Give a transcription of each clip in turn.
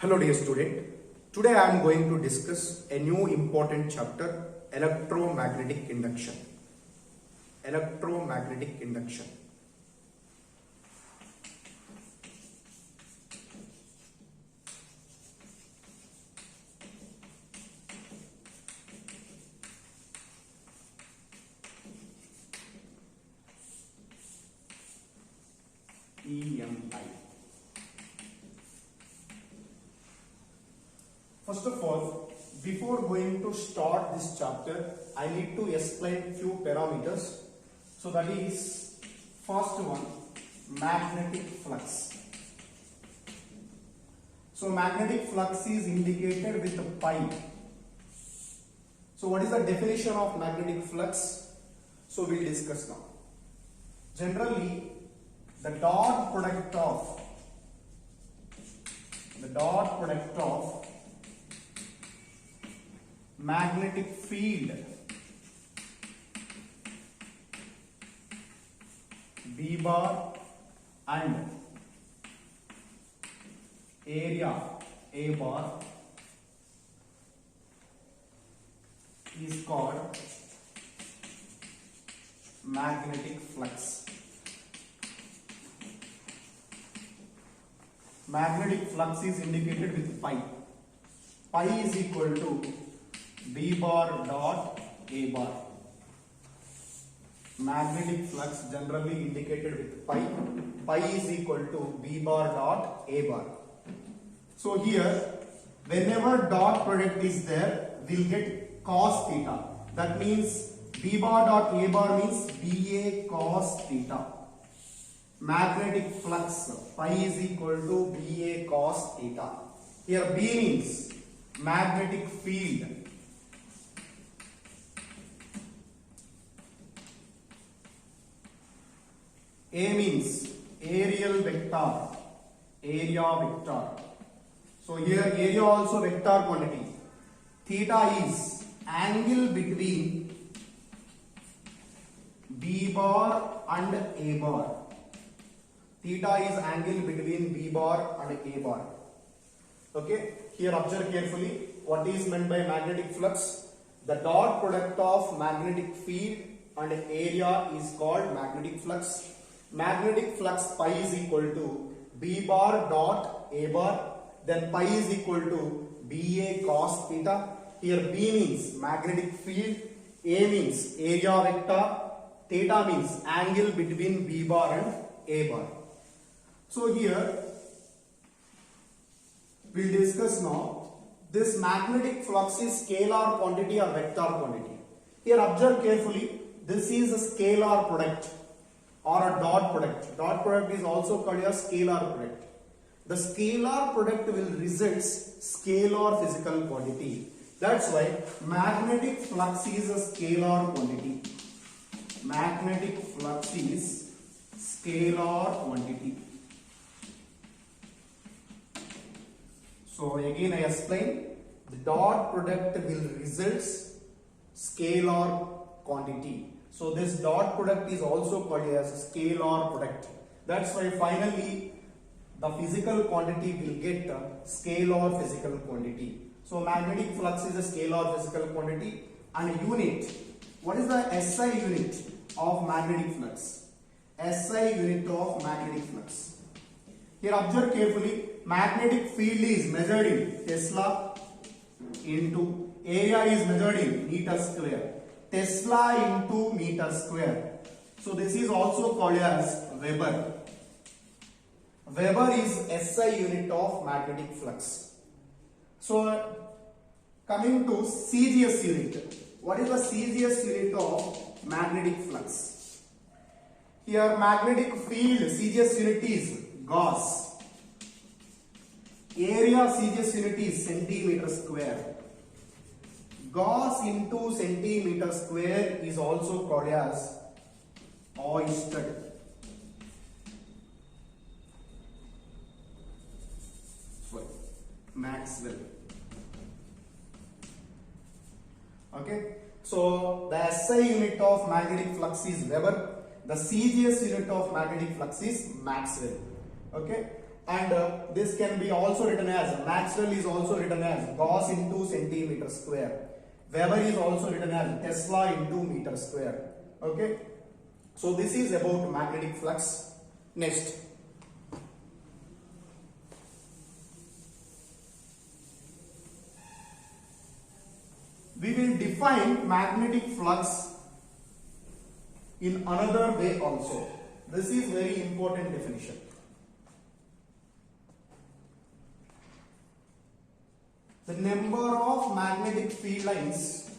Hello dear student, today I am going to discuss a new important chapter, electromagnetic induction. Electromagnetic induction. EMI. First of all, before going to start this chapter, I need to explain few parameters. So that is, first one, magnetic flux. So magnetic flux is indicated with a pi. So what is the definition of magnetic flux? So we'll discuss now. Generally, the dot product of magnetic field B bar and area A bar is called magnetic flux. Magnetic flux is indicated with pi. Pi is equal to B bar dot A bar. Magnetic flux generally indicated with pi. Pi is equal to B bar dot A bar. So here, whenever dot product is there, we'll get cos theta. That means B bar dot A bar means BA cos theta. Magnetic flux pi is equal to BA cos theta. Here B means magnetic field. A means aerial vector, area vector. So here area also vector quantity. Theta is angle between B bar and A bar. Theta is angle between B bar and A bar. Okay, here observe carefully what is meant by magnetic flux. The dot product of magnetic field and area is called magnetic flux. Magnetic flux pi is equal to B bar dot A bar, then pi is equal to BA cos theta. Here B means magnetic field, A means area vector, theta means angle between B bar and A bar. So here we'll discuss now this magnetic flux is scalar quantity or vector quantity. Here observe carefully, this is a scalar product or a dot product. Dot product is also called a scalar product. The scalar product will result scalar physical quantity. That's why magnetic flux is a scalar quantity. Magnetic flux is scalar quantity. So again I explain, the dot product will result scalar quantity. So this dot product is also called as a scalar product. That's why finally the physical quantity will get a scalar physical quantity. So magnetic flux is a scalar physical quantity and unit. What is the SI unit of magnetic flux? SI unit of magnetic flux. Here observe carefully, magnetic field is measured in Tesla into area is measured in meter square. Tesla into meter square. So this is also called as Weber. Weber is SI unit of magnetic flux. So coming to CGS unit. What is the CGS unit of magnetic flux? Here magnetic field CGS unit is Gauss. Area CGS unit is centimeter square. Gauss into centimeter square is also called as Oersted. Maxwell. Okay, so the SI unit of magnetic flux is Weber. The CGS unit of magnetic flux is Maxwell. Okay, and this can be also written as, Maxwell is also written as Gauss into centimeter square. Weber is also written as Tesla into meter square. Okay. So this is about magnetic flux. Next. We will define magnetic flux in another way also. This is very important definition. The number of magnetic field lines,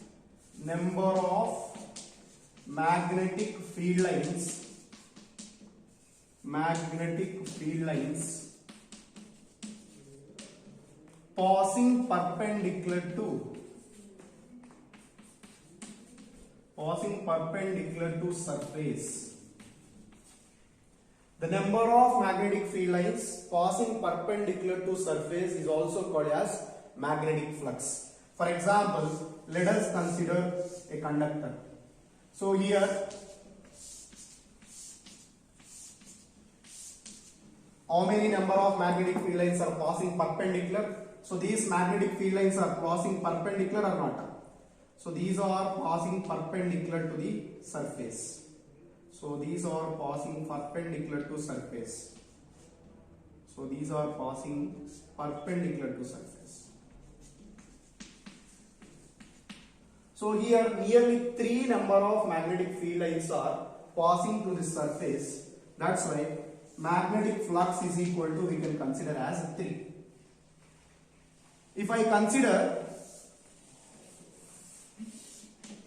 passing perpendicular to surface. The number of magnetic field lines passing perpendicular to surface is also called as magnetic flux. For example, let us consider a conductor. So here, how many number of magnetic field lines are passing perpendicular? So these magnetic field lines are passing perpendicular or not? So these are passing perpendicular to the surface. So these are passing perpendicular to surface. So these are passing perpendicular to surface. So here nearly 3 number of magnetic field lines are passing to the surface. That's why magnetic flux is equal to, we can consider as 3. If I consider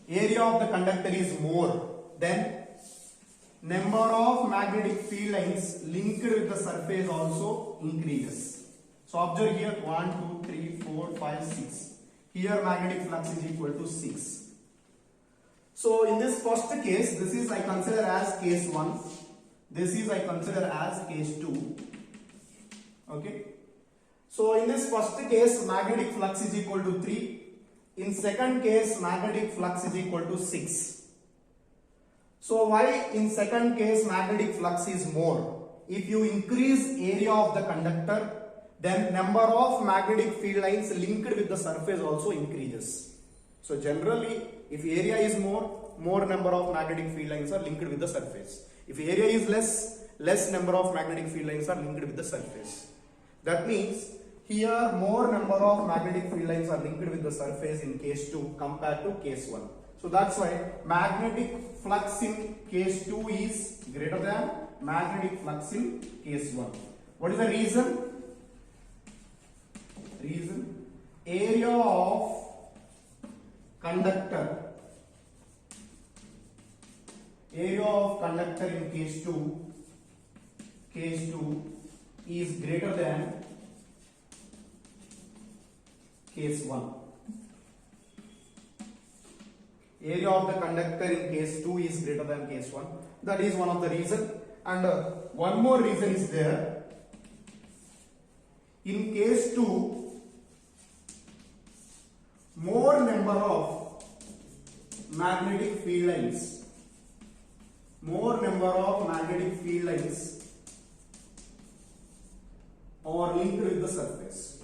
area of the conductor is more, then number of magnetic field lines linked with the surface also increases. So observe here 1, 2, 3, 4, 5, 6. Here magnetic flux is equal to 6. So in this first case, this is I consider as case 1. This is I consider as case 2. Okay. So in this first case, magnetic flux is equal to 3. In second case, magnetic flux is equal to 6. So why in second case magnetic flux is more? If you increase area of the conductor, then number of magnetic field lines linked with the surface also increases. So generally, if area is more number of magnetic field lines are linked with the surface. If area is less number of magnetic field lines are linked with the surface. That means here more number of magnetic field lines are linked with the surface in case 2 compared to case 1. So that's why magnetic flux in case 2 is greater than magnetic flux in case 1. What is the reason? Area of conductor in case 2 is greater than case 1. Area of the conductor in case 2 is greater than case 1. That is one of the reason. And one more reason is there. In case 2, more number of magnetic field lines are linked with the surface.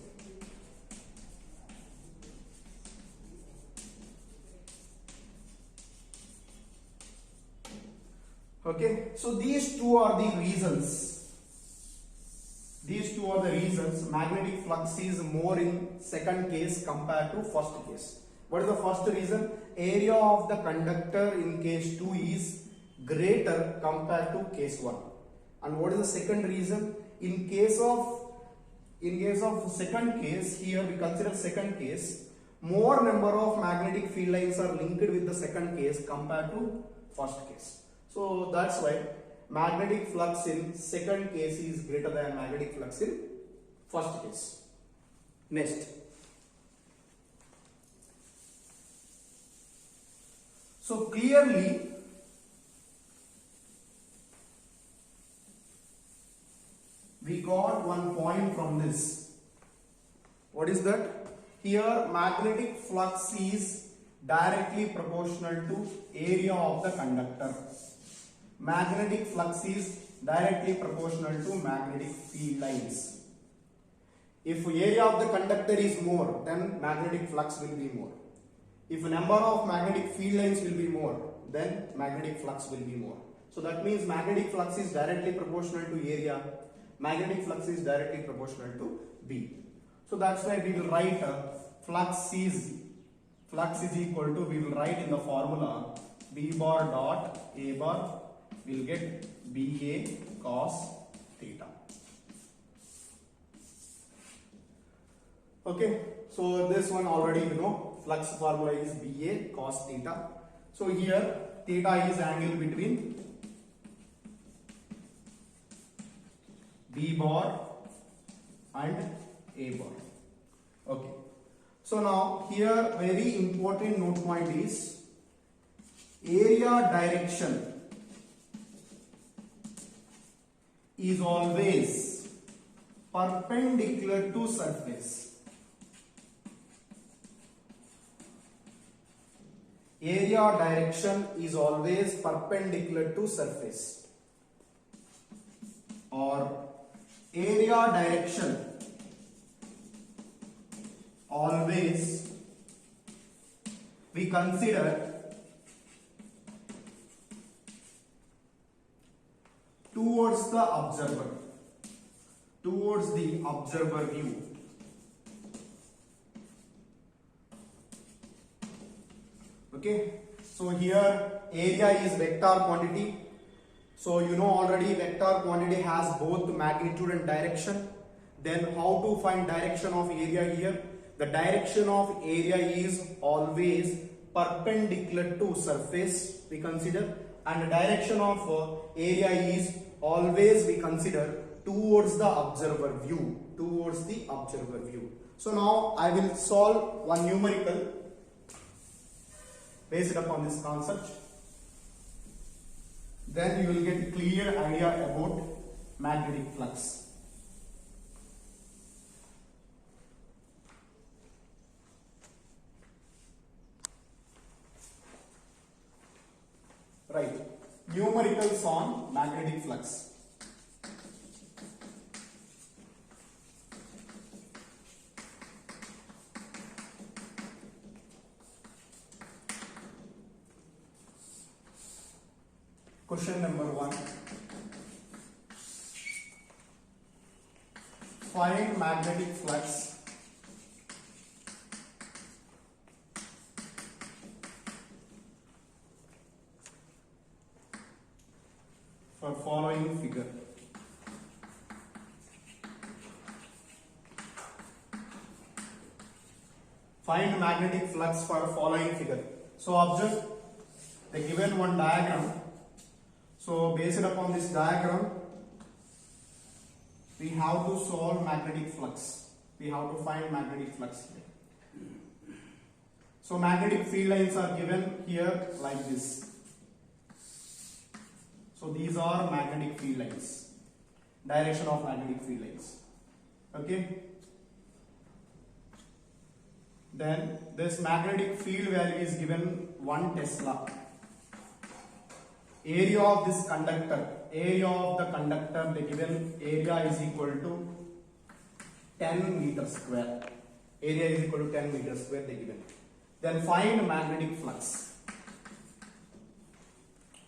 Okay, so these two are the reasons. Magnetic flux is more in second case compared to first case. What is the first reason? Area of the conductor in case 2 is greater compared to case 1. And what is the second reason? In case of second case, here we consider second case, more number of magnetic field lines are linked with the second case compared to first case. So that's why magnetic flux in second case is greater than magnetic flux in first case. Next. So clearly we got one point from this. What is that? Here magnetic flux is directly proportional to area of the conductor. Magnetic flux is directly proportional to magnetic field lines. If area of the conductor is more, then magnetic flux will be more. If number of magnetic field lines will be more, then magnetic flux will be more. So that means magnetic flux is directly proportional to area. Magnetic flux is directly proportional to B. So that's why we will write flux is equal to, we will write in the formula B bar dot A bar will get BA cos theta. Okay, so this one already you know, flux formula is BA cos theta. So here theta is angle between B bar and A bar. Okay, so now here very important note point is area direction is always perpendicular to surface. Area direction is always perpendicular to surface, or area direction always we consider towards the observer view. Okay, so here area is vector quantity. So you know already vector quantity has both magnitude and direction. Then how to find direction of area here? The direction of area is always perpendicular to surface we consider, and the direction of area is always we consider towards the observer view. So now I will solve one numerical based upon this concept. Then you will get clear idea about magnetic flux. Right, numericals on magnetic flux. Question number 1. Find magnetic flux for following figure. Find magnetic flux for following figure. So observe the given one diagram. So based upon this diagram, we have to solve magnetic flux. We have to find magnetic flux here. So magnetic field lines are given here like this. So these are magnetic field lines. Direction of magnetic field lines. Okay. Then this magnetic field value is given 1 Tesla. Area of this conductor, the given area is equal to 10 meters square. Area is equal to 10 meters square they given. Then find magnetic flux.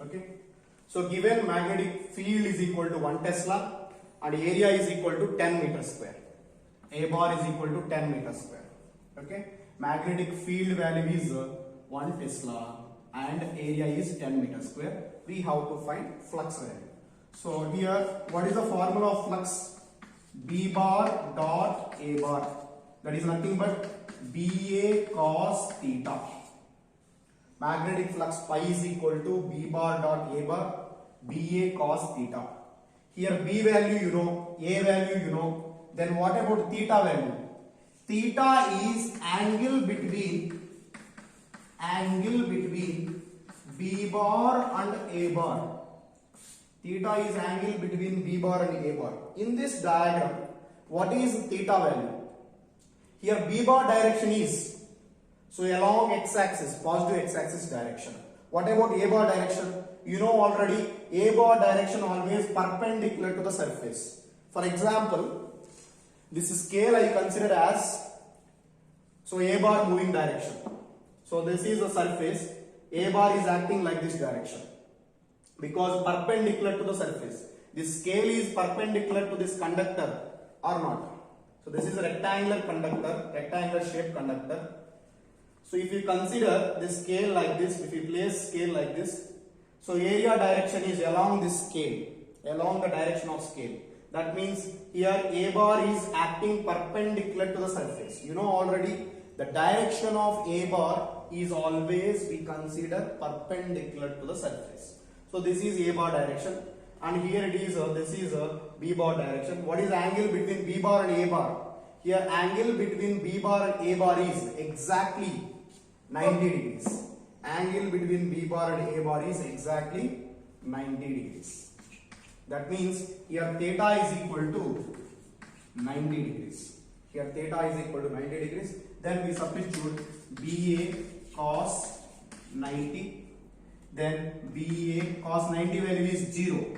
Okay. So given magnetic field is equal to 1 Tesla and area is equal to 10 meters square. A bar is equal to 10 meters square. Okay. Magnetic field value is 1 Tesla and area is 10 meters square. We have to find flux value. So here, what is the formula of flux? B bar dot A bar. That is nothing but BA cos theta. Magnetic flux pi is equal to B bar dot A bar, BA cos theta. Here B value you know, A value you know. Then what about theta value? Theta is angle between B bar and A bar. Theta is angle between B bar and A bar. In this diagram, what is theta value? Here B bar direction is, so along x-axis, positive x-axis direction. What about A bar direction? you know already A bar direction always perpendicular to the surface. For example, this scale I consider as, so A bar moving direction. So this is the surface, A bar is acting like this direction because perpendicular to the surface. This scale is perpendicular to this conductor or not. So this is a rectangular conductor, rectangular shaped conductor. So if you consider this scale like this, if you place scale like this, so area direction is along this scale, along the direction of scale. That means here A bar is acting perpendicular to the surface. You know already the direction of A bar is always we consider perpendicular to the surface. So this is A bar direction, and here it is this is B bar direction. What is angle between B bar and A bar? Here angle between B bar and A bar is exactly 90 degrees. Angle between B bar and A bar is exactly 90 degrees. That means here theta is equal to 90 degrees. Here theta is equal to 90 degrees. Then we substitute BA cos 90. Then BA cos 90 value is 0.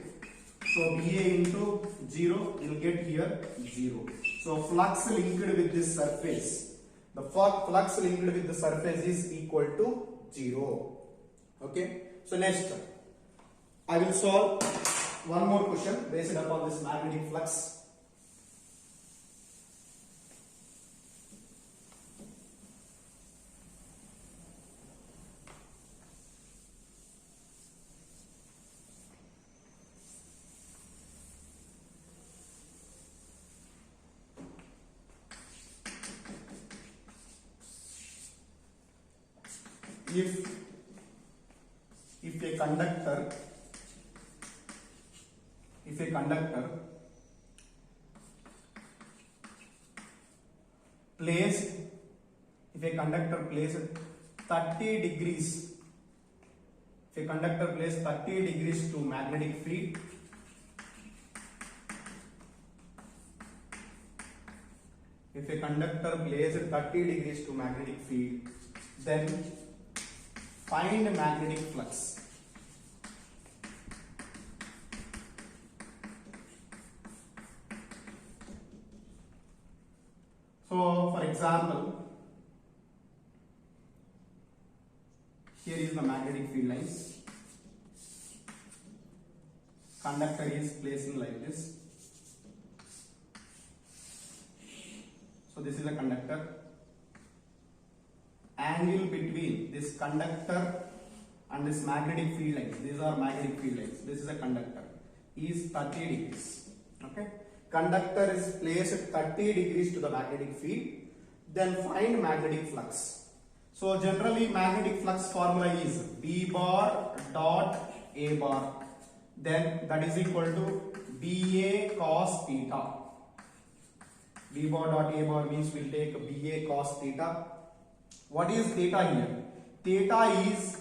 So BA into 0, you will get here 0. So flux linked with this surface, the flux linked with the surface is equal to 0. Okay. So next, I will solve one more question based upon this magnetic flux. If a conductor placed 30 degrees, if a conductor placed 30 degrees to magnetic field, if a conductor placed 30 degrees to magnetic field, then find magnetic flux. So for example, here is the magnetic field lines. Conductor is placing like this. So this is a conductor. Angle between this conductor and this magnetic field lines, these are magnetic field lines, this is a conductor, is 30 degrees. Okay, conductor is placed 30 degrees to the magnetic field, then find magnetic flux. So generally magnetic flux formula is B bar dot A bar, then that is equal to BA cos theta. B bar dot A bar means we'll take BA cos theta. What is theta here? Theta is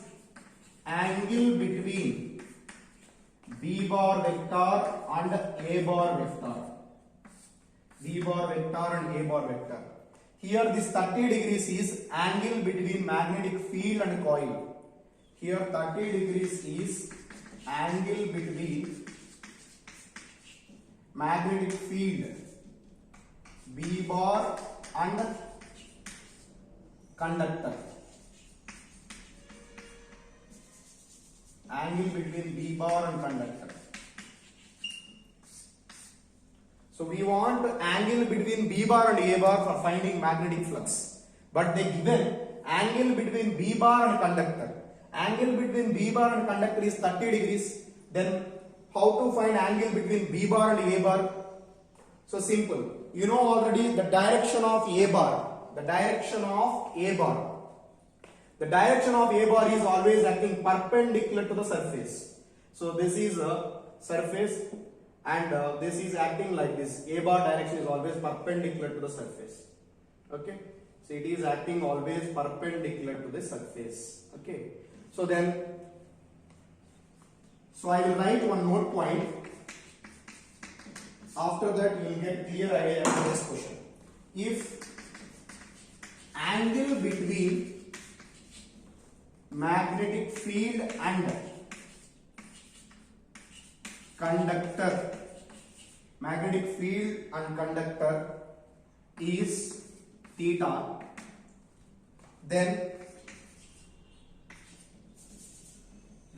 angle between B bar vector and A bar vector. B bar vector and A bar vector. Here this 30 degrees is angle between magnetic field and coil. Here 30 degrees is angle between magnetic field B bar and conductor. Angle between B bar and conductor. So we want angle between B bar and A bar for finding magnetic flux. But they given angle between B bar and conductor. Angle between B bar and conductor is 30 degrees. Then how to find angle between B bar and A bar? So simple. You know already the direction of A bar. The direction of A bar. The direction of A bar is always acting perpendicular to the surface. So this is a surface and this is acting like this. A bar direction is always perpendicular to the surface. Okay. So it is acting always perpendicular to the surface. Okay. So then, so I will write one more point. After that you will get clear idea about this question. If angle between magnetic field and conductor, magnetic field and conductor is theta, then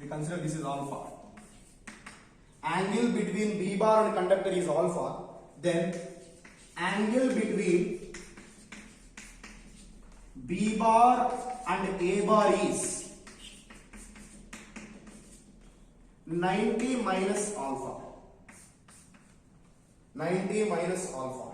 we consider this is alpha. Angle between B bar and conductor is alpha, then angle between B bar and A bar is 90 minus alpha. 90 minus alpha.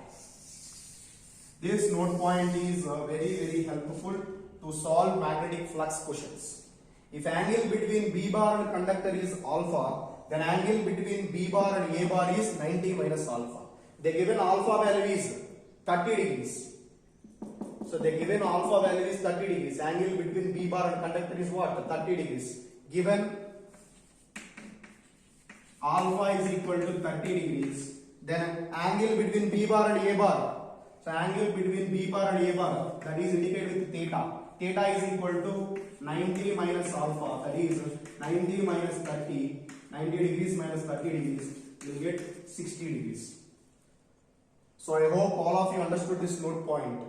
This note point is very helpful to solve magnetic flux questions. If angle between B bar and conductor is alpha, then angle between B bar and A bar is 90 minus alpha. They given alpha value is 30 degrees. So they given alpha value is 30 degrees. Angle between B bar and conductor is what? 30 degrees. Given alpha is equal to 30 degrees, then angle between B bar and A bar. So angle between B bar and A bar, that is indicated with theta. Theta is equal to 90 minus alpha, that is 90 minus 30. 90 degrees minus 30 degrees, you will get 60 degrees. So I hope all of you understood this note point.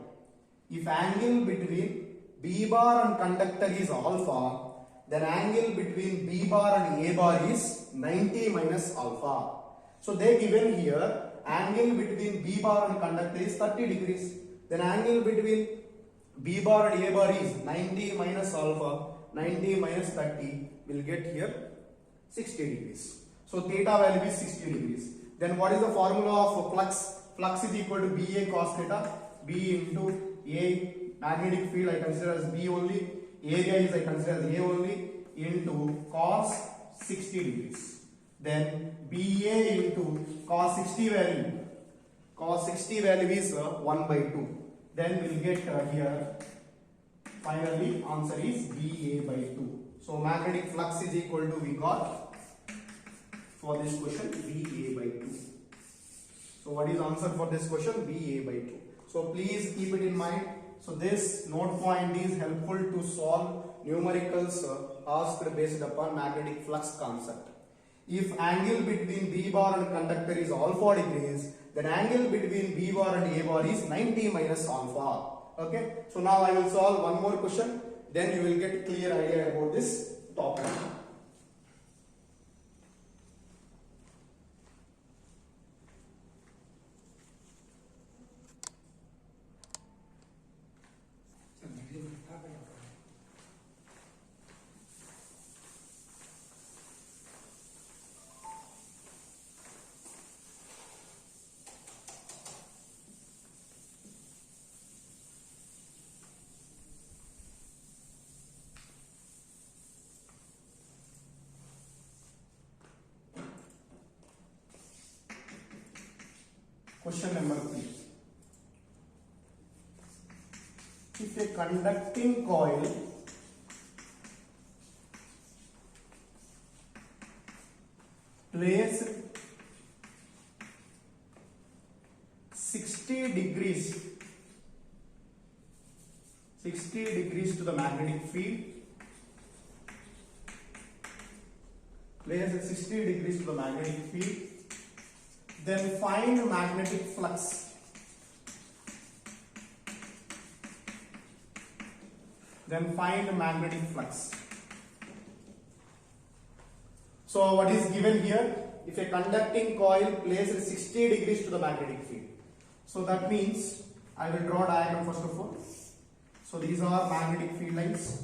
If angle between B bar and conductor is alpha, then angle between B bar and A bar is 90 minus alpha. So they given here angle between B bar and conductor is 30 degrees. Then angle between B bar and A bar is 90 minus alpha. 90 minus 30 will get here 60 degrees. So theta value is 60 degrees. Then what is the formula of flux? Flux is equal to BA cos theta. B into A, magnetic field I consider as B only. Area is I consider as A only, into cos 60 degrees. Then BA into cos 60 value. Cos 60 value is 1 by 2. Then we will get here, finally answer is BA by 2. So magnetic flux is equal to, we got for this question BA by 2. So what is answer for this question? BA by 2. So please keep it in mind. So this note point is helpful to solve numericals asked based upon magnetic flux concept. If angle between B bar and conductor is alpha degrees, then angle between B bar and A bar is 90 minus alpha. Okay. So now I will solve one more question. Then you will get clear idea about this topic. Question number 3. If a conducting coil placed 60 degrees to the magnetic field, placed 60 degrees to the magnetic field, then find magnetic flux. Then find magnetic flux. So what is given here? If a conducting coil placed 60 degrees to the magnetic field. So that means I will draw diagram first of all. So these are magnetic field lines.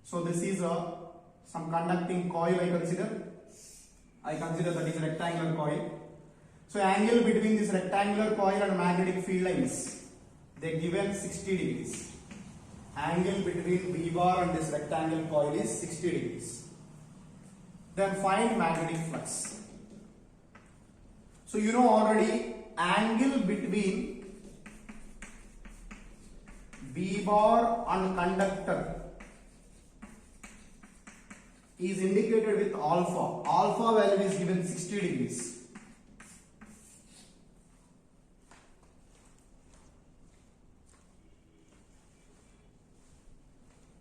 So this is some conducting coil I consider that is rectangular coil. So angle between this rectangular coil and magnetic field lines, they given 60 degrees. Angle between B bar and this rectangular coil is 60 degrees. Then find magnetic flux. So you know already angle between B bar and conductor is indicated with alpha. Alpha value is given 60 degrees.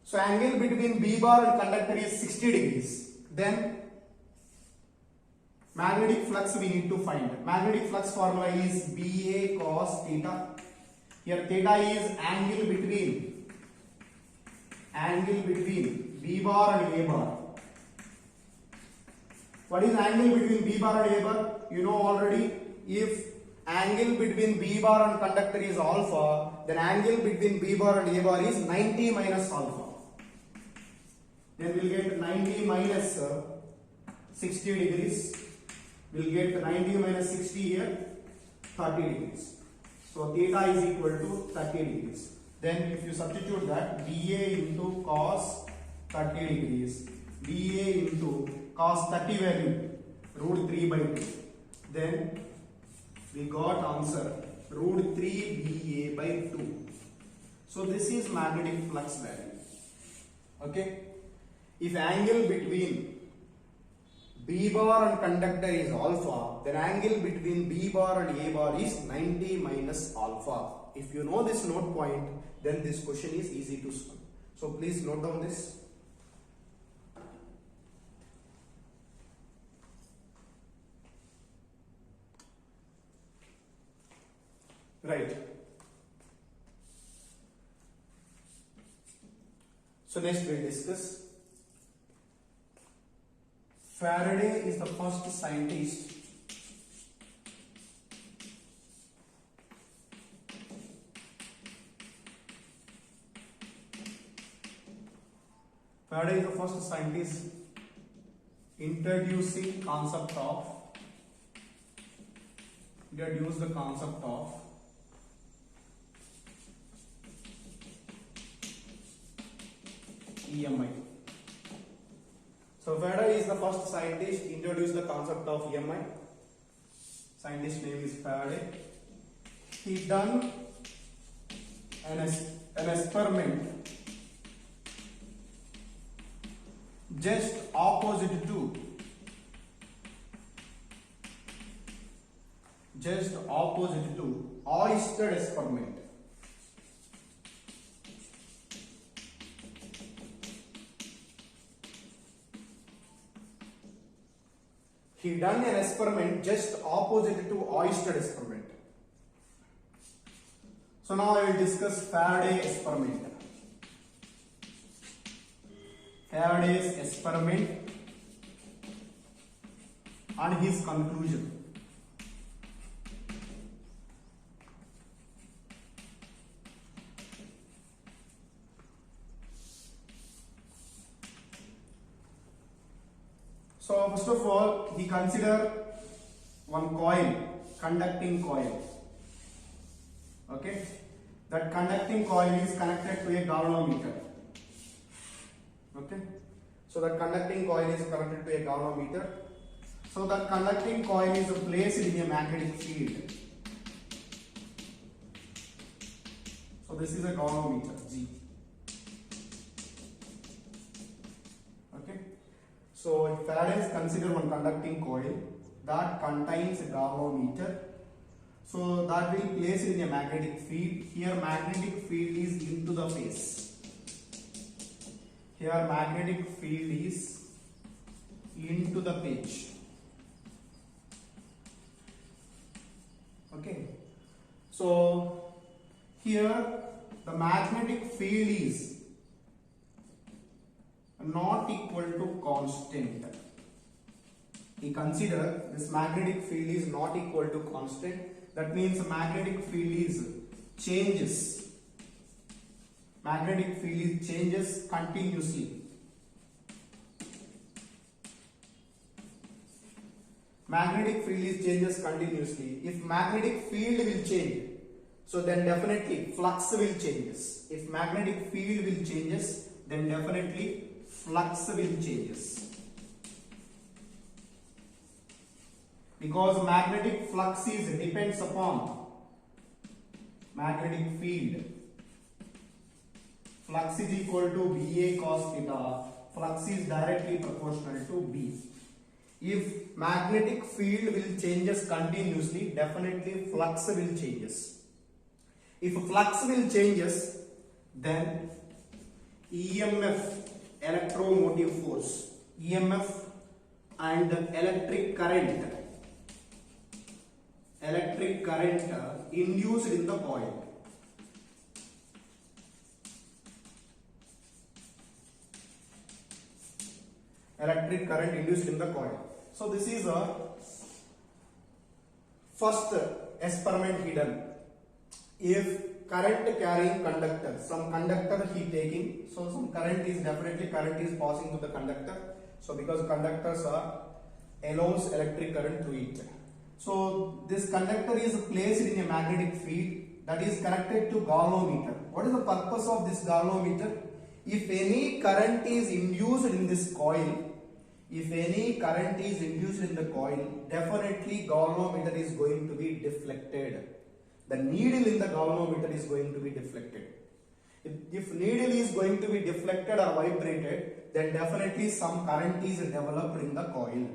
So angle between B bar and conductor is 60 degrees. Then magnetic flux we need to find. Magnetic flux formula is BA cos theta. Here theta is angle between B bar and A bar. What is angle between B bar and A bar? You know already. If angle between B bar and conductor is alpha, then angle between B bar and A bar is 90 minus alpha. Then we'll get 90 minus 60 degrees. We'll get 90 minus 60 here, 30 degrees. So theta is equal to 30 degrees. Then if you substitute that, BA into cos 30 degrees, BA into cos 30 value, root 3 by 2. Then we got answer, root 3 BA by 2. So this is magnetic flux value. Okay. If angle between B bar and conductor is alpha, then angle between B bar and A bar is 90 minus alpha. If you know this note point, then this question is easy to solve. So please note down this. Right. So next we'll discuss. Faraday is the first scientist introduced the concept of EMI. So Faraday is the first scientist introduced the concept of EMI. Scientist name is Faraday. He done an experiment just opposite to Oersted experiment. He done an experiment just opposite to Oersted experiment. So now I will discuss Faraday experiment. Faraday's experiment and his conclusion. So first of all, he considered one coil, conducting coil. Okay, that conducting coil is connected to a galvanometer. Okay, so that conducting coil is connected to a galvanometer. So that conducting coil is placed in a magnetic field. So this is a galvanometer G. Okay, so Faraday consider one conducting coil that contains a galvanometer. So that will place in a magnetic field. Here magnetic field is into the phase. Here magnetic field is into the page. Okay. So here the magnetic field is not equal to constant. He consider this magnetic field is not equal to constant. That means magnetic field is changes. Magnetic field changes continuously. Magnetic field changes continuously. If magnetic field will change, so then definitely flux will changes. If magnetic field will changes, then definitely flux will changes. Because magnetic flux is depends upon magnetic field. Flux is equal to BA cos theta. Flux is directly proportional to B. If magnetic field will changes continuously, definitely flux will changes. If flux will changes, then EMF, electromotive force, EMF and electric current induced in the coil. Electric current induced in the coil. So this is a first experiment he done. If current carrying conductor, some conductor he taking, so some current is passing to the conductor. So because conductors allows electric current through it. So this conductor is placed in a magnetic field that is connected to galvanometer. What is the purpose of this galvanometer? If any current is induced in this coil, definitely galvanometer is going to be deflected. The needle in the galvanometer is going to be deflected. If needle is going to be deflected or vibrated, then definitely some current is developed in the coil.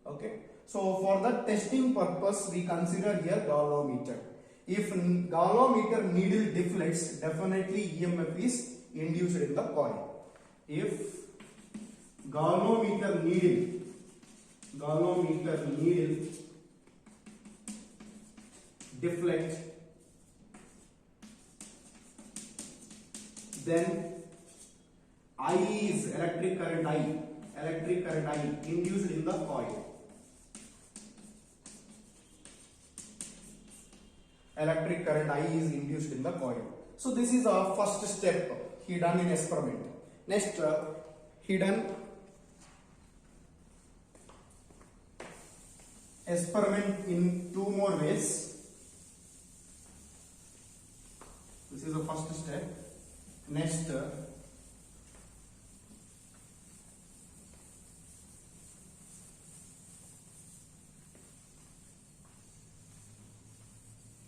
Okay. So for the testing purpose, we consider here galvanometer. If galvanometer needle deflects, definitely EMF is induced in the coil. If galvanometer needle deflects, then I is electric current I induced in the coil. Electric current I is induced in the coil. So this is our first step he done in experiment. Next he done experiment in two more ways. This is the first step. Next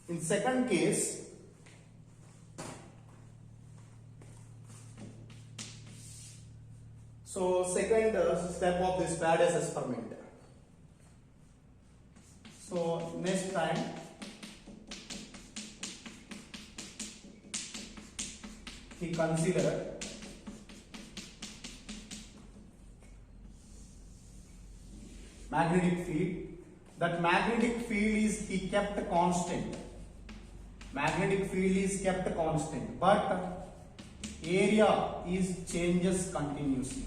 in second case, so second step of this Faraday's experiment. So next time he considered magnetic field. That magnetic field is he kept constant. Magnetic field is kept constant, but area is changes continuously.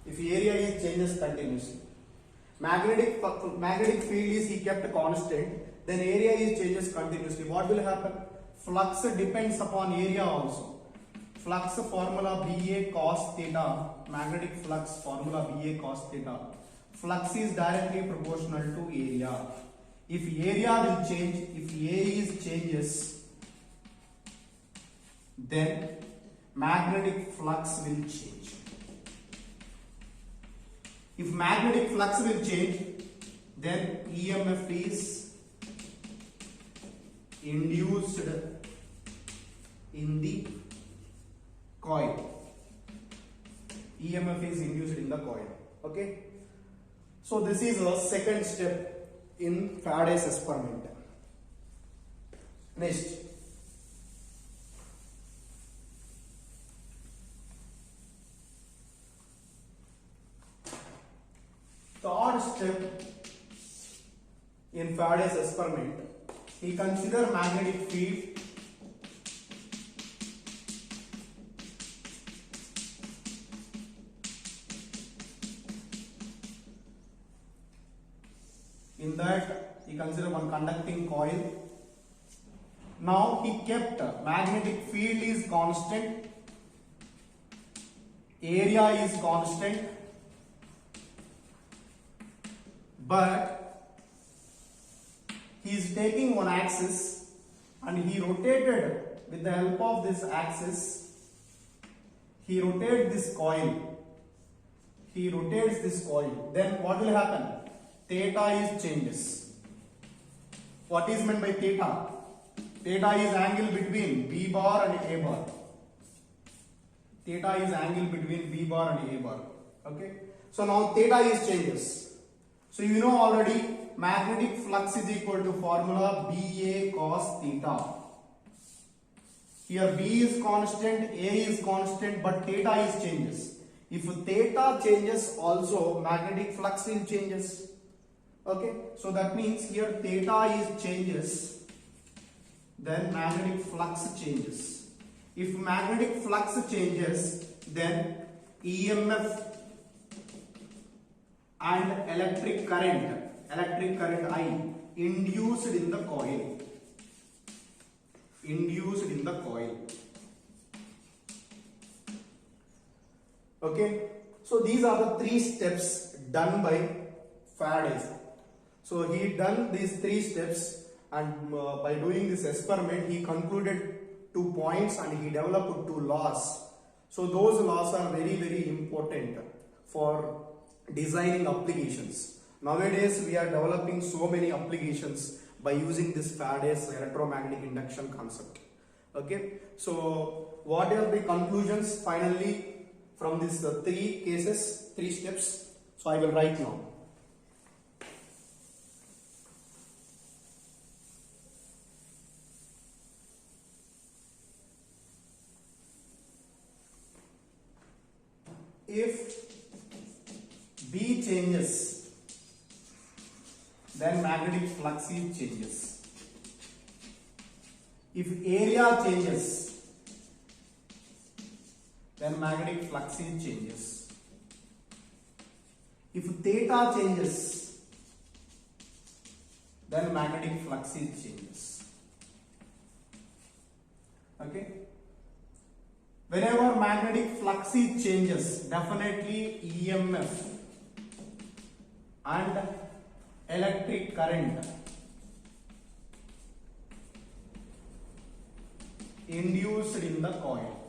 If area is changes continuously, magnetic field is he kept constant, then area is changes continuously. What will happen? Flux depends upon area also. Flux formula BA cos theta, magnetic flux formula BA cos theta. Flux is directly proportional to area. If area will change, if A is changes, then magnetic flux will change. If magnetic flux will change, then EMF is induced in the coil. EMF is induced in the coil. Okay. So this is a second step in Faraday's experiment. Next, third step in Faraday's experiment, he considered magnetic field in that he considered one conducting coil. Now he kept magnetic field is constant, area is constant, but he is taking one axis and he rotated with the help of this axis. He rotates this coil. He rotates this coil. Then what will happen? Theta is changes. What is meant by theta? Theta is angle between B bar and A bar. Theta is angle between B bar and A bar. Okay. So now theta is changes. So you know already magnetic flux is equal to formula BA cos theta. Here B is constant, A is constant, but theta is changes. If theta changes, also magnetic flux will changes. Okay, so that means here theta is changes, then magnetic flux changes. If magnetic flux changes, then EMF and electric current I induced in the coil. Okay, so these are the three steps done by Faraday. So he done these three steps, and by doing this experiment he concluded 2 points and he developed 2 laws. So those laws are very important for designing applications. Nowadays we are developing so many applications by using this Faraday's electromagnetic induction concept. Okay, so what are the conclusions finally from these 3 cases, 3 steps? So I will write now. If B changes, then magnetic flux changes. If area changes, then magnetic flux changes. If theta changes, then magnetic flux changes. Okay. Whenever magnetic flux changes, definitely EMF and electric current induced in the coil.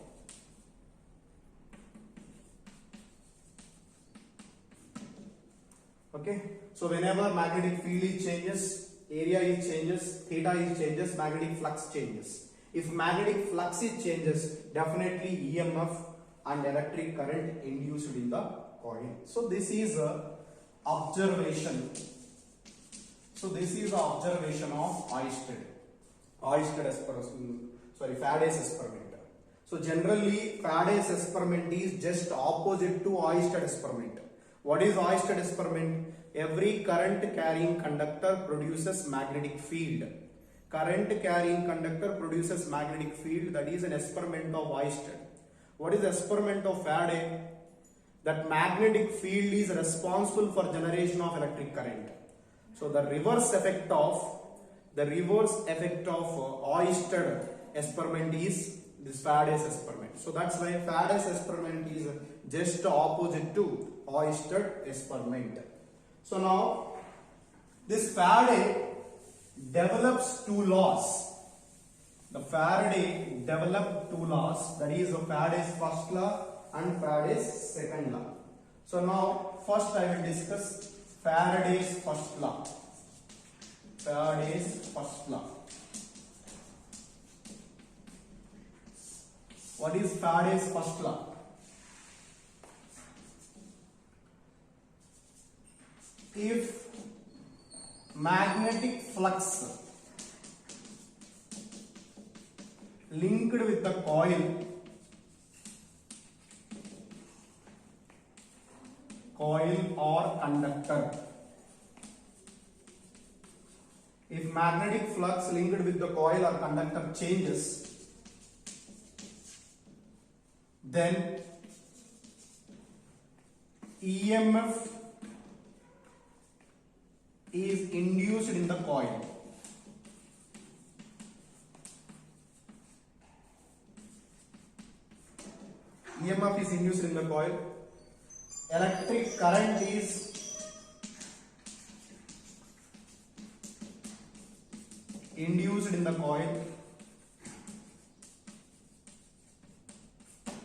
Okay, so whenever magnetic field is changes, area is changes, theta is changes, magnetic flux changes. If magnetic flux changes, definitely EMF and electric current induced in the coil. So this is a observation. So this is the observation of Faraday's experiment. So generally Faraday's experiment is just opposite to Oersted experiment. What is Oersted experiment? Every current carrying conductor produces magnetic field. Current carrying conductor produces magnetic field. That is an experiment of Oersted. What is the experiment of Faraday? That magnetic field is responsible for generation of electric current. So the reverse effect of Oersted experiment is this Faraday's experiment. So that's why Faraday's experiment is just opposite to Oersted experiment. So now this Faraday develops 2 laws. The Faraday developed 2 laws, that is Faraday's first law and Faraday's second law. So now first I will discuss Faraday's first law. Faraday's first law. What is Faraday's first law? If magnetic flux linked with the coil or conductor, if magnetic flux linked with the coil or conductor changes, then EMF is induced in the coil. EMF is induced in the coil. Electric current is induced in the coil.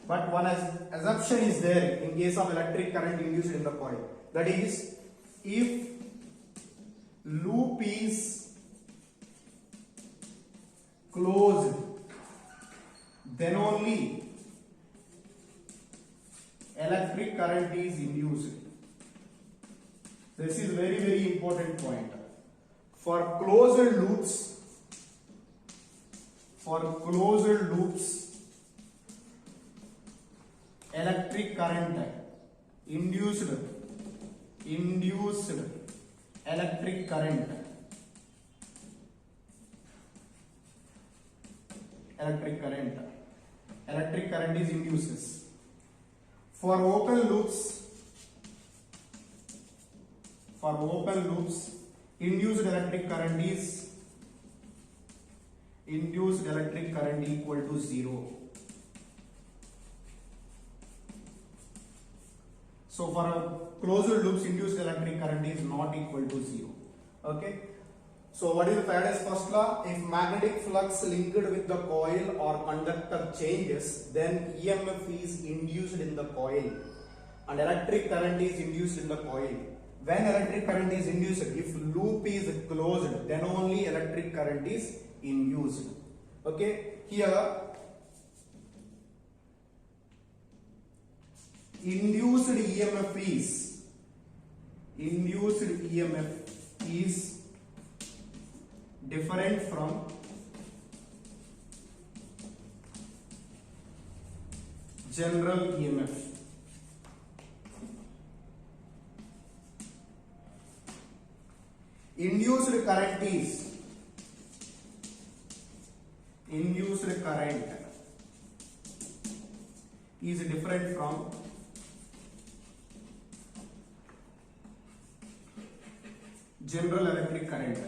But one assumption is there in case of electric current induced in the coil. That is, if loop is closed, then only electric current is induced. This is very important point. For closed loops, for closed loops electric current induced electric current is induces. For open loops induced electric current equal to 0. So for a closed loops, induced electric current is not equal to 0. Okay. So what is the Faraday's first law? If magnetic flux linked with the coil or conductor changes, then EMF is induced in the coil and electric current is induced in the coil. When electric current is induced, if loop is closed, then only electric current is induced. Okay. Here induced EMF is different from general EMF. Induced current is different from general electric current.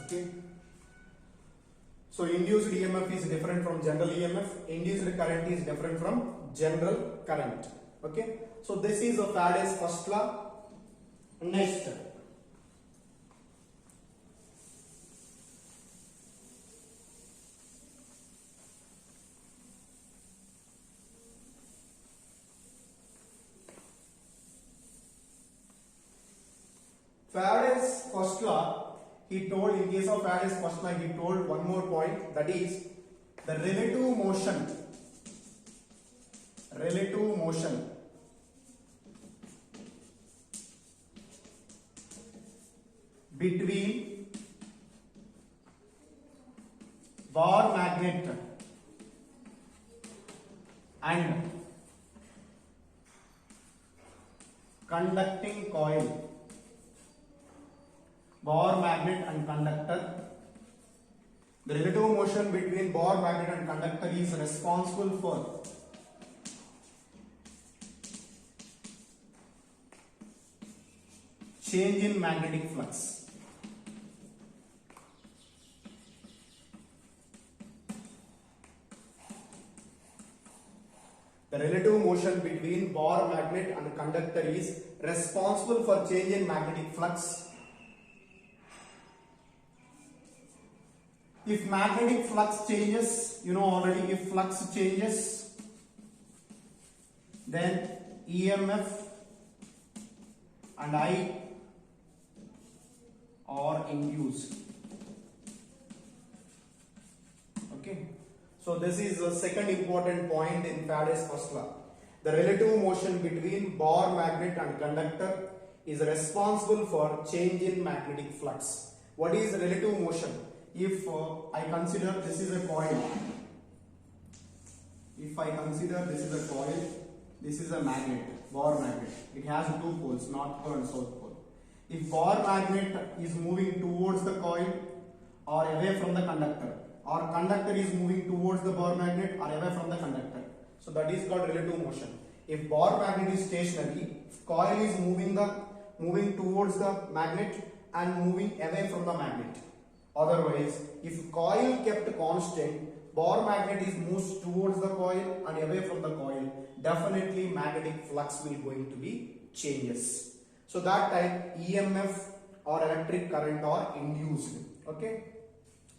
Okay. So induced EMF is different from general EMF. Induced current is different from general current. Okay. So this is a Faraday's first law. Next, Faraday's first law, he told, in case of Faraday's first law, he told one more point, that is the relative motion between bar magnet and conducting coil, bar magnet and conductor, the relative motion between bar magnet and conductor is responsible for change in magnetic flux. The relative motion between bar magnet and conductor is responsible for change in magnetic flux. If magnetic flux changes, you know already, if flux changes, then EMF and I are induced. Okay. So this is the second important point in Faraday's first law. The relative motion between bar magnet and conductor is responsible for change in magnetic flux. What is relative motion? If I consider this is a coil, this is a magnet, bar magnet. It has two poles, north pole and south pole. If bar magnet is moving towards the coil or away from the conductor, or conductor is moving towards the bar magnet or away from the conductor, so that is called relative motion. If bar magnet is stationary, coil is moving towards the magnet and moving away from the magnet. Otherwise, if coil kept constant, bar magnet is moves towards the coil and away from the coil, definitely magnetic flux will going to be changes. So that time EMF or electric current are induced. Okay.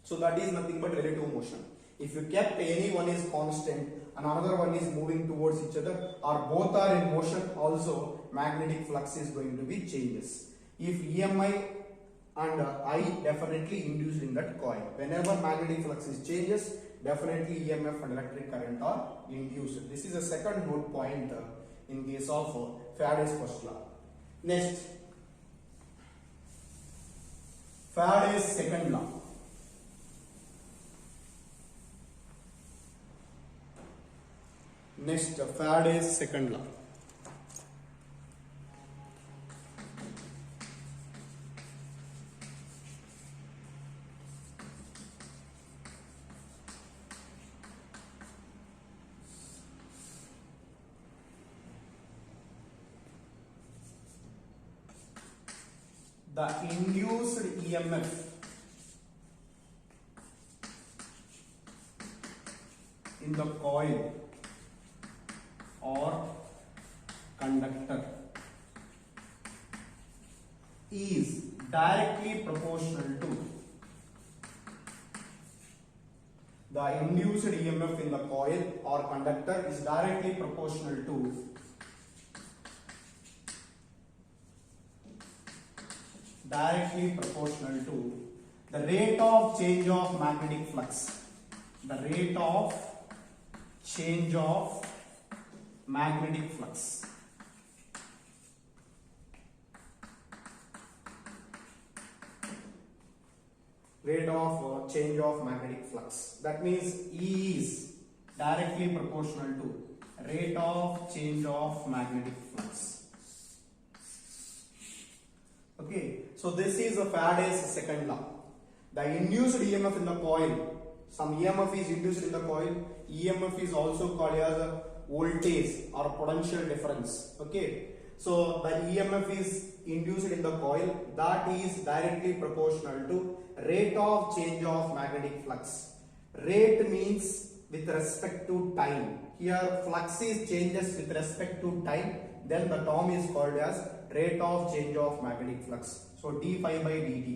So that is nothing but relative motion. If you kept any one is constant and another one is moving towards each other, or both are in motion, also magnetic flux is going to be changes. If EMI and I definitely induced in that coil. Whenever magnetic flux is changes, definitely EMF and electric current are induced. This is a second note point in case of Faraday's first law. Next, Faraday's second law. Next, Faraday's second law. The induced EMF in the coil or conductor is directly proportional to the induced EMF in the coil or conductor is directly proportional to the rate of change of magnetic flux. The rate of change of magnetic flux. Rate of change of magnetic flux. That means E is directly proportional to rate of change of magnetic flux. Okay, so this is Faraday's second law. The induced EMF in the coil, some EMF is induced in the coil. EMF is also called as a voltage or potential difference. Okay, so the EMF is induced in the coil, that is directly proportional to rate of change of magnetic flux. Rate means with respect to time. Here flux is changes with respect to time, then the term is called as rate of change of magnetic flux. So d phi by dt.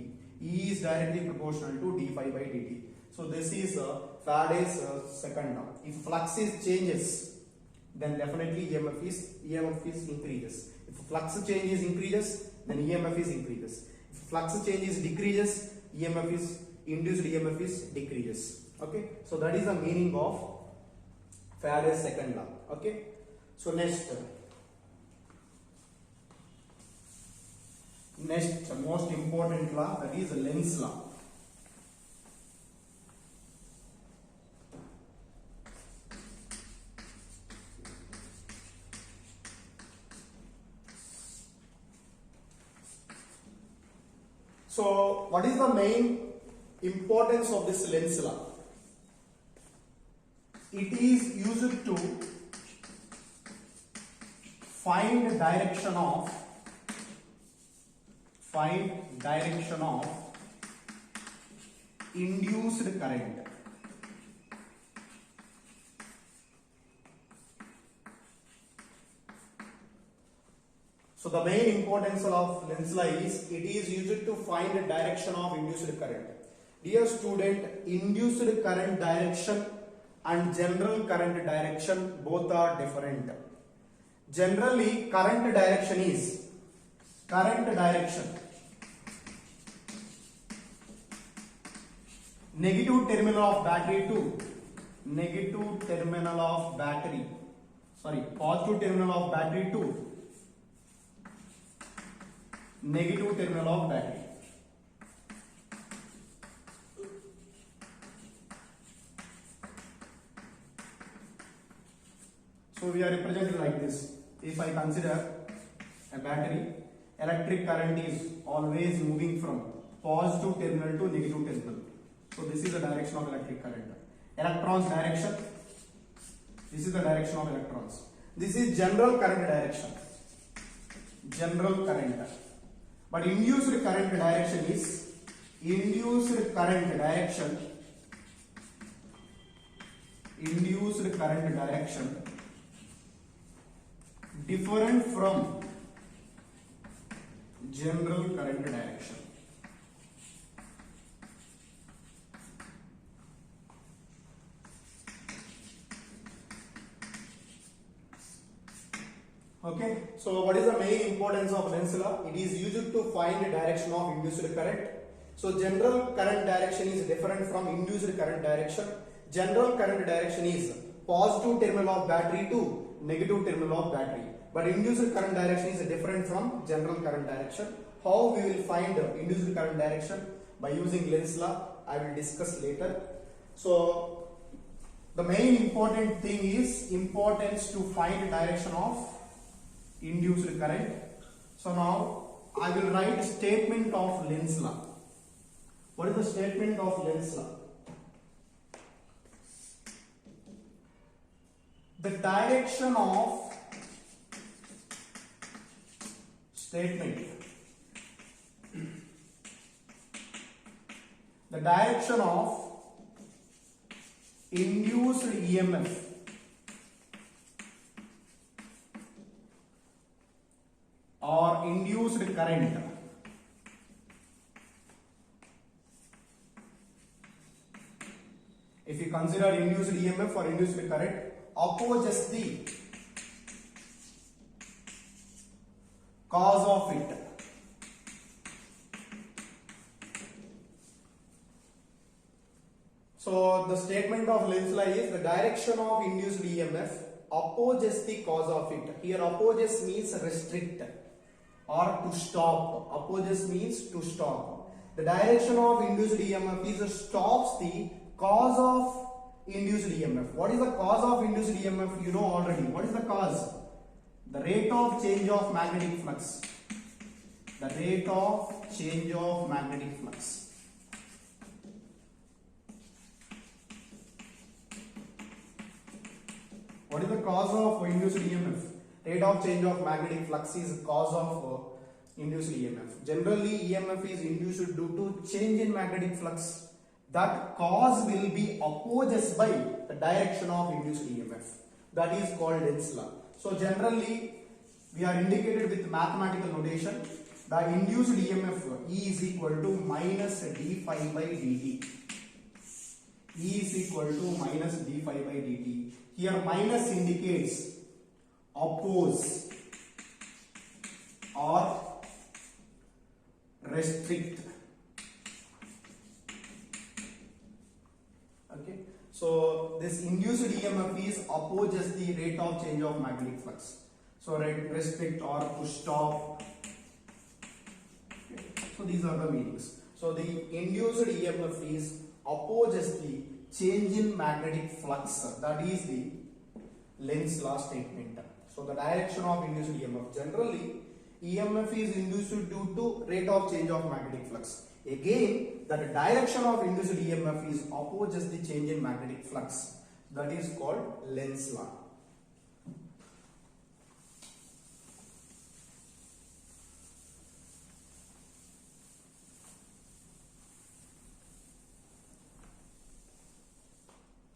E is directly proportional to d phi by dt. So this is Faraday's second law. If flux is changes, then definitely EMF is increases. If flux change is increases, then EMF is increases. If flux change is decreases, EMF is induced EMF is decreases. Okay, so that is the meaning of Faraday's second law. Okay, so next most important law, that is Lenz's law. So what is the main importance of this Lenz's law? It is used to find direction of induced current. So the main importance of Lenz's law is it is used to find the direction of induced current. Dear student, induced current direction and general current direction both are different. Generally, current direction negative terminal of battery to positive terminal of battery to negative terminal of battery. So we are represented like this. If I consider a battery, electric current is always moving from positive terminal to negative terminal. So this is the direction of electric current. Electrons direction, this is the direction of electrons. This is general current direction. But induced current direction is different from general current direction. Okay, so what is the main importance of Lenz's law? It is used to find the direction of induced current. So general current direction is different from induced current direction. General current direction is positive terminal of battery to negative terminal of battery. But induced current direction is different from general current direction. How we will find induced current direction? by using Lenz's law. I will discuss later. So the main important thing is importance to find direction of induced current. So now I will write statement of Lenz's law. What is the statement of Lenz's law? The direction of statement. The direction of induced EMF or induced current if you consider induced EMF or induced current opposes the cause of it. So the statement of Lenz's law is the direction of induced EMF opposes the cause of it. Here opposes means restrict or to stop. Opposes means to stop. The direction of induced EMF is stops the cause of induced EMF. What is the cause of induced EMF? You know already. What is the cause? The rate of change of magnetic flux. The rate of change of magnetic flux. What is the cause of induced EMF? Rate of change of magnetic flux is cause of induced EMF. Generally, EMF is induced due to change in magnetic flux. That cause will be opposed by the direction of induced EMF. That is called Lenz's law. So generally, we are indicated with mathematical notation. The induced EMF E is equal to minus d phi by dt. E is equal to minus d phi by dt. Here minus indicates oppose or restrict. Okay. So this induced EMF is opposes the rate of change of magnetic flux. So restrict or to stop. Okay. So these are the meanings. So the induced EMF is opposes the change in magnetic flux. That is the Lenz's law statement. So the direction of induced EMF. Generally, EMF is induced due to rate of change of magnetic flux. Again, the direction of induced EMF is opposes the change in magnetic flux. That is called Lenz's law.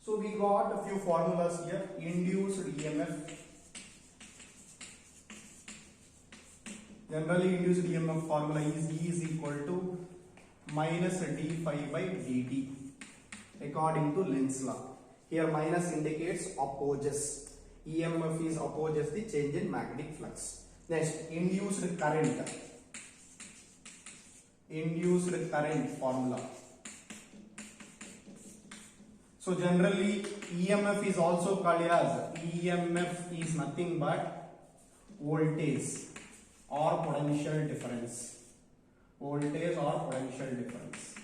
So we got a few formulas here. Induced EMF. Generally, induced EMF formula is E is equal to minus d phi by dt according to Lenz's law. Here minus indicates opposes. EMF is opposes the change in magnetic flux. Next, induced current. Induced current formula. So generally EMF is also called as EMF is nothing but voltage or potential difference. Voltage or potential difference.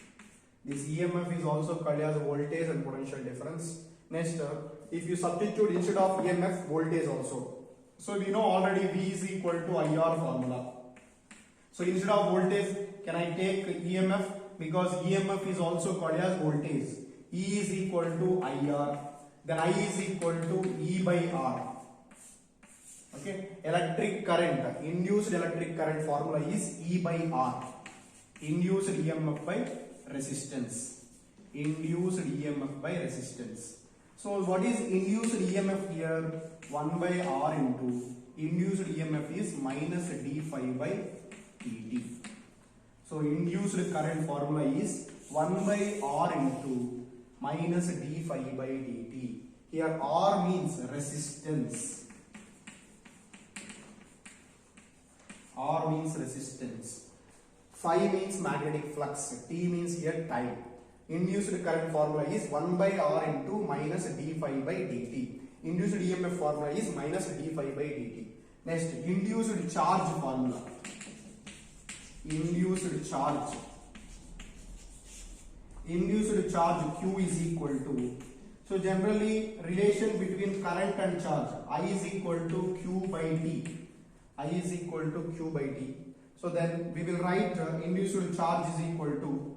This EMF is also called as voltage and potential difference. Next, if you substitute instead of EMF voltage also. So we know already V is equal to IR formula. So instead of voltage, can I take EMF? Because EMF is also called as voltage. E is equal to IR. Then I is equal to E by R. Okay. Electric current, induced electric current formula is E by R. Induced EMF by resistance. Induced EMF by resistance. So what is induced EMF here? 1 by R into induced EMF is minus d phi by dt. So induced current formula is 1 by R into minus d phi by dt. Here R means resistance. R means resistance. Phi means magnetic flux. T means here time. Induced current formula is 1 by R into minus d phi by dt. Induced EMF formula is minus d phi by dt. Next, induced charge formula. Induced charge. induced charge Q is equal to, so generally relation between current and charge, I is equal to Q by T. I is equal to Q by T. So then we will write induced charge is equal to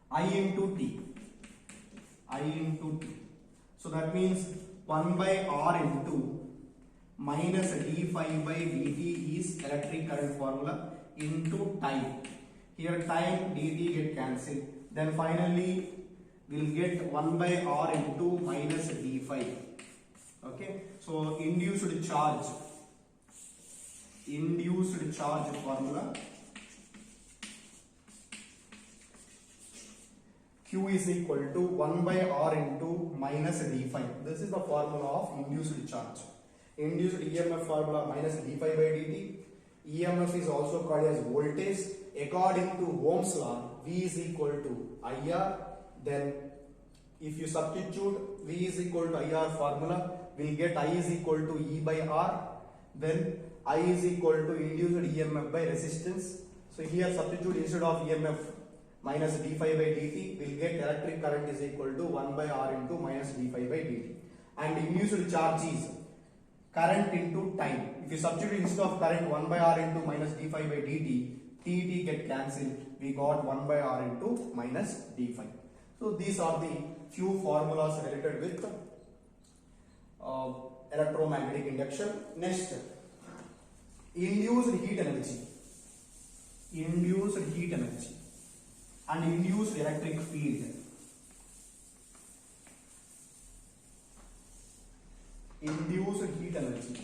I into T. I into T. So that means 1 by R into minus d phi by dt is electric current formula into time. Here time dt get cancelled. Then finally we'll get 1 by R into minus d phi. Okay. So induced charge formula Q is equal to 1 by R into minus d phi. This is the formula of induced charge. Induced EMF formula minus d phi by dt. EMF is also called as voltage. According to Ohm's law, V is equal to IR. Then if you substitute V is equal to IR formula, we'll get I is equal to E by R. Then I is equal to induced EMF by resistance. So here substitute instead of EMF minus d phi by dt, we'll get electric current is equal to 1 by R into minus d phi by dt. And induced charge is current into time. If you substitute instead of current 1 by R into minus d phi by dt, t get cancelled. We got 1 by R into minus d phi. So these are the few formulas related with electromagnetic induction. Next, induced heat energy and induced electric field. Induced heat energy.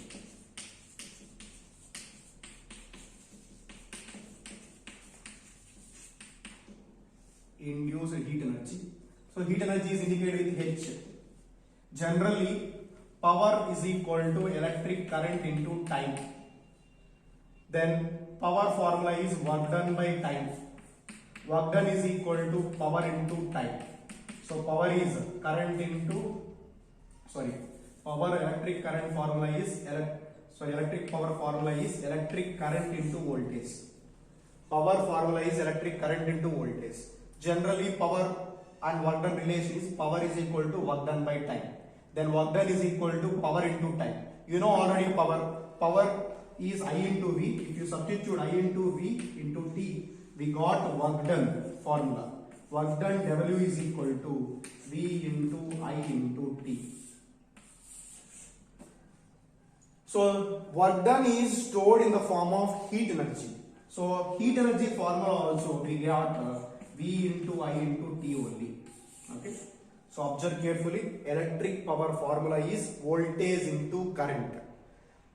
Induced heat energy. So heat energy is indicated with H. Generally, power is equal to electric current into time. Then power formula is work done by time. Work done is equal to power into time. So power is current into, electric current formula is electric power formula is electric current into voltage. Power formula is electric current into voltage. Generally, power and work done relation is power is equal to work done by time. Then work done is equal to power into time. You know already power is I into V. If you substitute I into V into T, we got work done formula. Work done W is equal to V into I into T. So work done is stored in the form of heat energy. So heat energy formula also we got V into I into T only. Okay. So observe carefully. Electric power formula is voltage into current.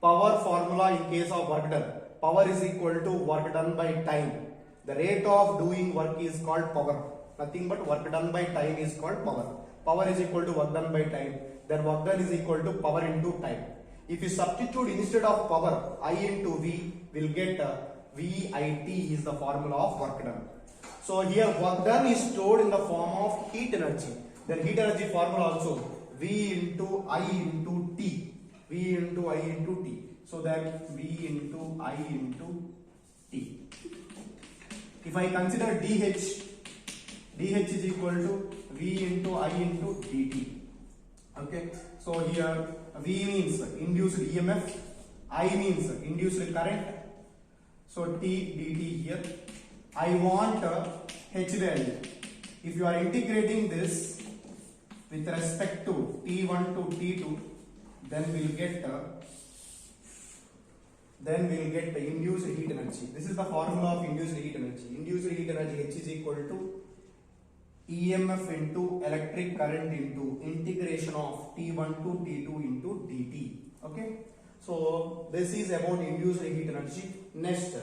Power formula in case of work done. Power is equal to work done by time. The rate of doing work is called power. Nothing but work done by time is called power. Power is equal to work done by time. Then work done is equal to power into time. If you substitute instead of power I into V, we'll get VIT is the formula of work done. So here work done is stored in the form of heat energy. Then heat energy formula also V into I into T. V into I into T. So that V into I into T. If I consider DH is equal to V into I into dt. Okay. So here V means induced EMF, I means induced current. So T dt here. I want H value. If you are integrating this with respect to T1 to T2, then we'll get the induced heat energy. This is the formula of induced heat energy. Induced heat energy H is equal to EMF into electric current into integration of T1 to T2 into dt. Okay. So this is about induced heat energy. Next,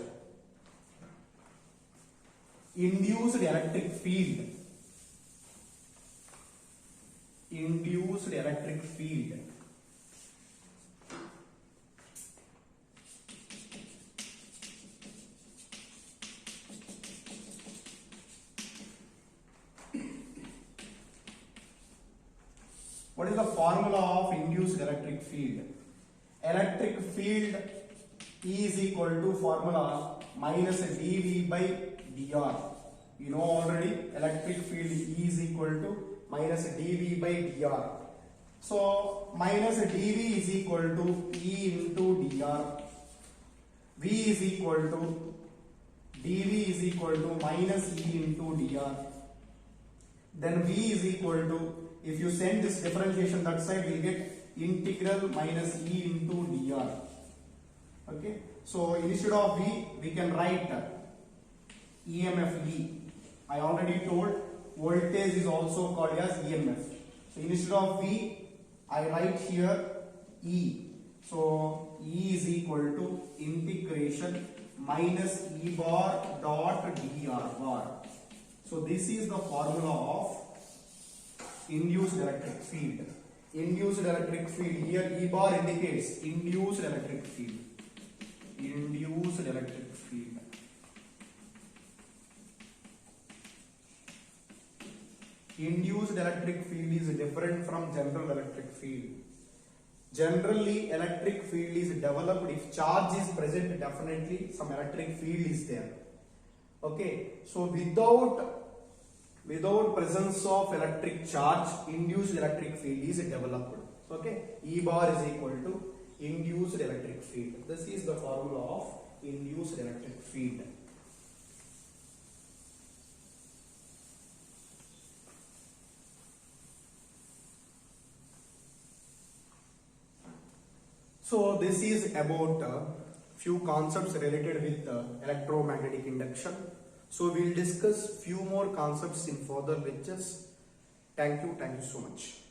induced electric field. Induced electric field. What is the formula of induced electric field? Electric field is equal to formula minus dV by dr. You know already electric field E is equal to minus dV by dr. So minus dV is equal to E into dr. V is equal to dV is equal to minus E into dr. Then V is equal to, if you send this differentiation that side, we get integral minus E into dr. Okay, so instead of V, we can write EMF E. I already told voltage is also called as EMF. So instead of V, I write here E. So E is equal to integration minus E bar dot dr bar. So this is the formula of induced electric field. Induced electric field, here E bar indicates induced electric field. Induced electric field. Induced electric field is different from general electric field. Generally, electric field is developed if charge is present, definitely some electric field is there. Okay, so without presence of electric charge, induced electric field is developed. Okay, E bar is equal to induced electric field. This is the formula of induced electric field. So this is about few concepts related with electromagnetic induction. So we will discuss few more concepts in further lectures. Thank you so much.